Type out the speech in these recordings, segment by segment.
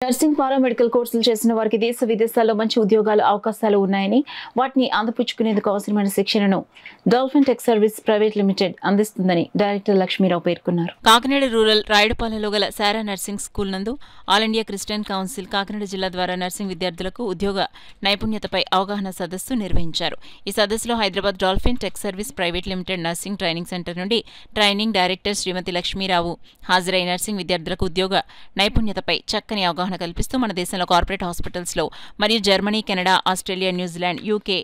Nursing paramedical కోర్సులు చేసిన వారికి దేశ విదేశాల్లో మంచి ఉద్యోగాల అవకాశాలు ఉన్నాయని వాటిని అందిపుచ్చుకునేందుకు అవసరమైన శిక్షణను dolphin tech service private limited అందిస్తుందని డైరెక్టర్ లక్ష్మీరావు పేర్కొన్నారు. కాకినాడ రూరల్ రాయుడుపాలెంలో గల శారా నర్సింగ్ స్కూల్ నందు all India Christian council Kakinada జిల్లా ద్వారా నర్సింగ్ విద్యార్థులకు ఉద్యోగ నైపుణ్యతపై అవగాహన సదస్సు నిర్వహించారు. ఈ సదస్సులో Hyderabad dolphin tech service private limited nursing training centre నుండి ట్రైనింగ్ డైరెక్టర్ శ్రీమతి లక్ష్మీరావు హాజరై నర్సింగ్ విద్యార్థులకు ఉద్యోగ నైపుణ్యతపై చక్కని అవగాహన కల్పిస్తూ మన దేశంలో కార్పొరేట్ హాస్పిటల్స్ లో మరియు Germany, Canada, Australia, New Zealand, UK,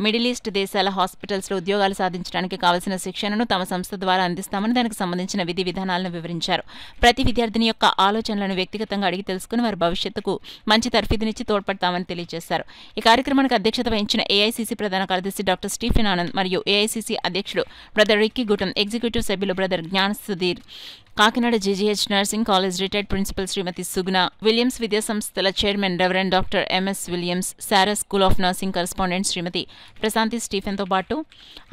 middle east దేశాల హాస్పిటల్స్ లో ఉద్యోగాలు సాధించడానికి కావలసిన శిక్షణను తమ సంస్థ ద్వారా అందిస్తామని దానికి సంబంధించిన విధి విధానాలను వివరించారు. ప్రతి విద్యార్థిని యొక్క ఆలోచనలను వ్యక్తిగతంగా అడిగి తెలుసుకుని వారి భవిష్యత్తుకు మంచి తర్ఫీదునిచ్చి తోడ్పడతామని తెలియజేశారు. ఈ కార్యక్రమానికి అధ్యక్షత వహించిన ఏఐసీసీ ప్రధాన కార్యదర్శి డాక్టర్ స్టీఫెన్ ఆనంద్ మరియు ఏఐసీసీ అధ్యక్షుడు బ్రదర్ రిక్కీ గుటన్, ఎగ్జిక్యూటివ్ సభ్యులు brother Gnan Sudheer, Kakinada GGH nursing college retired principal Shrimati Suguna, Williams విద్యా సంస్థల chairman reverend doctor MS Williams, Sara school of nursing correspondent Shrimati Prashanti స్టీఫెన్తో పాటు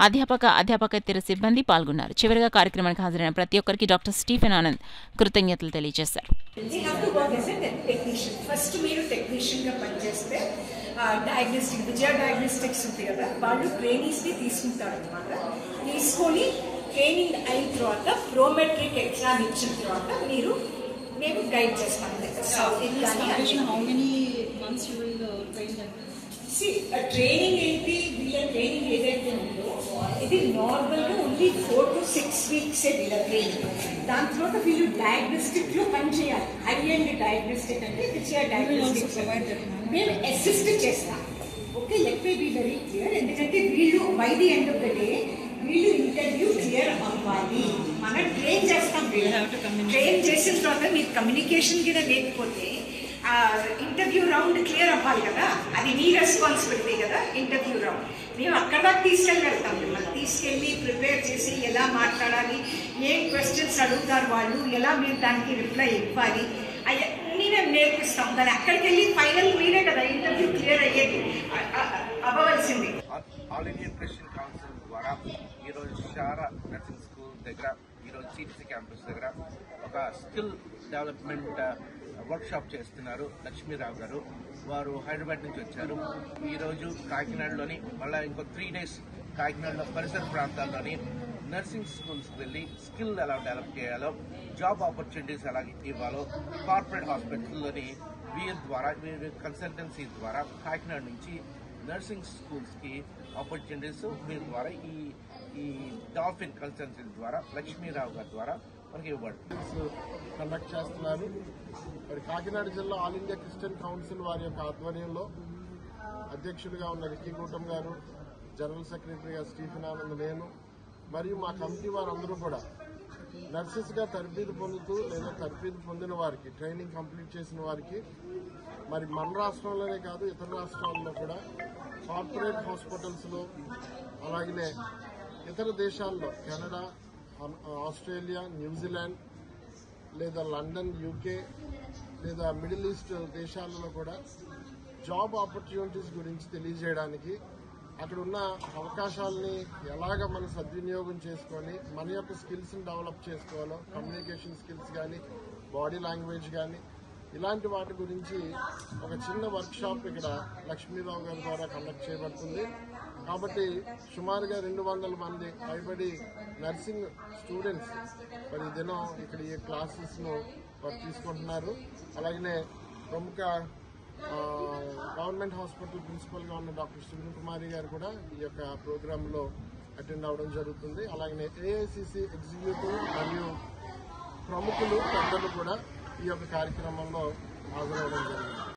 అధ్యాపకేతర సిబ్బంది పాల్గొన్నారు. చివరిగా కార్యక్రమానికి హాజరైన ప్రతి ఒక్కరికి డాక్టర్ స్టీఫెన్ ఆనంద్ కృతజ్ఞతలు తెలియజేశారు. ట్రైనింగ్ అయిన తర్వాత ప్రోమెట్రిక్ ఎగ్జామ్ ఇచ్చిన తర్వాత మేము గైడ్ చేస్తాం. ట్రైనింగ్ ఏంటి, వీళ్ళ ట్రైనింగ్ ఏదైతే ఉందో ఇది నార్మల్గా ఓన్లీ 4 to 6 weeks వీళ్ళ ట్రైనింగ్. దాని తర్వాత వీళ్ళు డయాగ్నోస్టిక్ లో పనిచేయాలి. హై అండ్ డయాగ్నోస్టిక్ అంటే డయాగ్నోస్టిక్ మేము అసిస్ట్ చేస్తాం. Okay, let me be very clear. ఎందుకంటే వీళ్ళు by the end of the day వీళ్ళు ఇంటర్వ్యూ క్లియర్ అవ్వాలి. మనం ట్రైన్ చేస్తాం. ట్రైన్ చేసిన తర్వాత మీరు కమ్యూనికేషన్ కూడా లేకపోతే ఇంటర్వ్యూ రౌండ్ క్లియర్ అవ్వాలి కదా, అది మీ రెస్పాన్సిబిలిటీ కదా. ఇంటర్వ్యూ రౌండ్ మేము అక్కడ దాకా తీసుకెళ్ళగలుగుతాం. మిమ్మల్ని తీసుకెళ్ళి ప్రిపేర్ చేసి ఎలా మాట్లాడాలి, ఏం క్వశ్చన్స్ అడుగుతారు వాళ్ళు, ఎలా మీరు దానికి రిప్లై ఇవ్వాలి, అవన్నీ మేము నేర్పిస్తాం. దాన్ని అక్కడికి వెళ్ళి ఫైనల్ మీరే కదా ఇంటర్వ్యూ క్లియర్ అయ్యేది అవ్వవలసింది. ఆల్ ఇండియా క్రిస్టియన్ కౌన్సిల్ ద్వారా ఈరోజు శారా నర్సింగ్ స్కూల్ దగ్గర, ఈరోజు సిటీసీ క్యాంపస్ దగ్గర ఒక స్కిల్ డెవలప్మెంట్ వర్క్షాప్ చేస్తున్నారు లక్ష్మీరావు గారు. వారు హైదరాబాద్ నుంచి వచ్చారు. ఈరోజు కాకినాడలోని మళ్ళీ ఇంకో 3 days కాకినాడలో పరిసర ప్రాంతాల్లోని నర్సింగ్ స్కూల్స్కి వెళ్ళి స్కిల్ ఎలా డెవలప్ చేయాలో, జాబ్ ఆపర్చునిటీస్ ఎలా ఇవ్వాలో, కార్పొరేట్ హాస్పిటల్లోని వీరి ద్వారా కన్సల్టెన్సీ ద్వారా కాకినాడ నుంచి నర్సింగ్ స్కూల్స్కి ఆపర్చునిటీస్ వీరి ద్వారా ఈ డాల్ఫిన్ కన్సల్టెన్సీ ద్వారా లక్ష్మీరావు గారి ద్వారా మనకి ఇవ్వబడుతుంది. కండక్ట్ చేస్తున్నారు. మరి కాకినాడ జిల్లా ఆల్ ఇండియా క్రిస్టియన్ కౌన్సిల్ వారి యొక్క ఆధ్వర్యంలో అధ్యక్షుడిగా ఉన్న రిక్కీ గుటన్ గారు, జనరల్ సెక్రటరీగా స్టీఫెన్ ఆనంద్, నేను మరియు మా కమిటీ వారందరూ కూడా నర్సెస్ గా తర్ఫీదు పొందుతూ లేదా తర్ఫీదు పొందిన వారికి, ట్రైనింగ్ కంప్లీట్ చేసిన వారికి మరి మన రాష్ట్రంలోనే కాదు ఇతర రాష్ట్రాల్లో కూడా కార్పొరేట్ హాస్పిటల్స్ లో, అలాగనే ఇతర దేశాల్లో కెనడా, ఆస్ట్రేలియా, న్యూజిలాండ్ లేదా లండన్, యూకే లేదా మిడిల్ ఈస్ట్ దేశాలలో కూడా జాబ్ ఆపర్చునిటీస్ గురించి తెలియజేయడానికి, అక్కడ ఉన్న అవకాశాలని ఎలాగ మనం సద్వినియోగం చేసుకొని మన యొక్క స్కిల్స్ని డెవలప్ చేసుకోవాలో, కమ్యూనికేషన్ స్కిల్స్ కానీ, బాడీ లాంగ్వేజ్ కానీ, ఇలాంటి వాటి గురించి ఒక చిన్న వర్క్షాప్ ఇక్కడ లక్ష్మీరావు గారి ద్వారా కండక్ట్ చేయబడుతుంది. కాబట్టి సుమారుగా 200 మంది పైబడి నర్సింగ్ స్టూడెంట్స్ మరి దినం ఇక్కడ ఈ క్లాసెస్ను తీసుకుంటున్నారు. అలాగనే ప్రముఖ గవర్నమెంట్ హాస్పిటల్ ప్రిన్సిపల్గా ఉన్న డాక్టర్ సుగుణ కుమారి గారు కూడా ఈ యొక్క ప్రోగ్రాంలో అటెండ్ అవ్వడం జరుగుతుంది. అలాగనే ఏఐసిసి ఎగ్జిక్యూటివ్ మరియు ప్రముఖులు పెద్దలు కూడా ఈ యొక్క కార్యక్రమంలో హాజరవడం జరిగింది.